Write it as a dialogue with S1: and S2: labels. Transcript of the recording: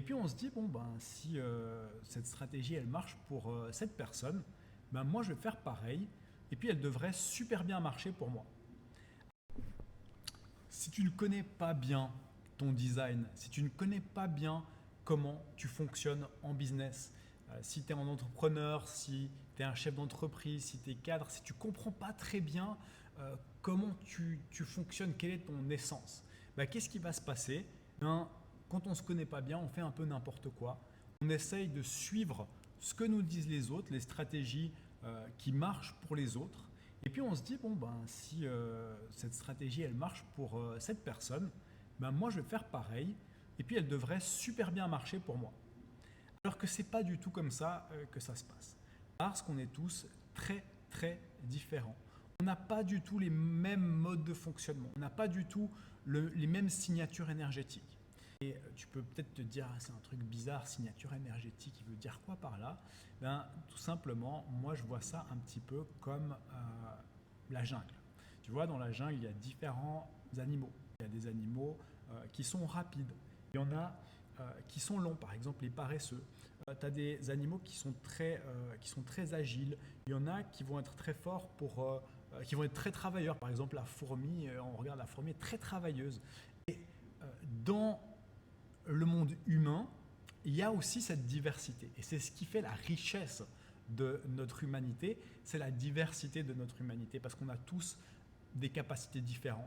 S1: puis on se dit, bon, ben, si cette stratégie, elle marche pour cette personne, ben, moi, je vais faire pareil. Et puis, elle devrait super bien marcher pour moi. Si tu ne connais pas bien ton design, si tu ne connais pas bien comment tu fonctionnes en business, si tu es un entrepreneur, si tu es un chef d'entreprise, si tu es cadre, si tu ne comprends pas très bien comment tu fonctionnes, quelle est ton essence, bah, qu'est-ce qui va se passer? Ben, quand on ne se connaît pas bien, on fait un peu n'importe quoi. On essaye de suivre ce que nous disent les autres, les stratégies qui marchent pour les autres. Et puis on se dit, bon, ben, si cette stratégie, elle marche pour cette personne, ben, moi, je vais faire pareil. Et puis elle devrait super bien marcher pour moi. Alors que ce n'est pas du tout comme ça que ça se passe. Parce qu'on est tous très, très différents. On n'a pas du tout les mêmes modes de fonctionnement. On n'a pas du tout les mêmes signatures énergétiques. Et tu peux peut-être te dire, ah, c'est un truc bizarre, signature énergétique, il veut dire quoi par là? Ben, tout simplement, moi je vois ça un petit peu comme la jungle. Tu vois, dans la jungle, il y a différents animaux. Il y a des animaux qui sont rapides. Il y en a qui sont longs, par exemple les paresseux. Tu as des animaux qui sont très agiles. Il y en a qui vont être très forts qui vont être très travailleurs. Par exemple, la fourmi, on regarde la fourmi est très travailleuse. Et dans le monde humain, il y a aussi cette diversité. Et c'est ce qui fait la richesse de notre humanité, c'est la diversité de notre humanité, parce qu'on a tous des capacités différentes.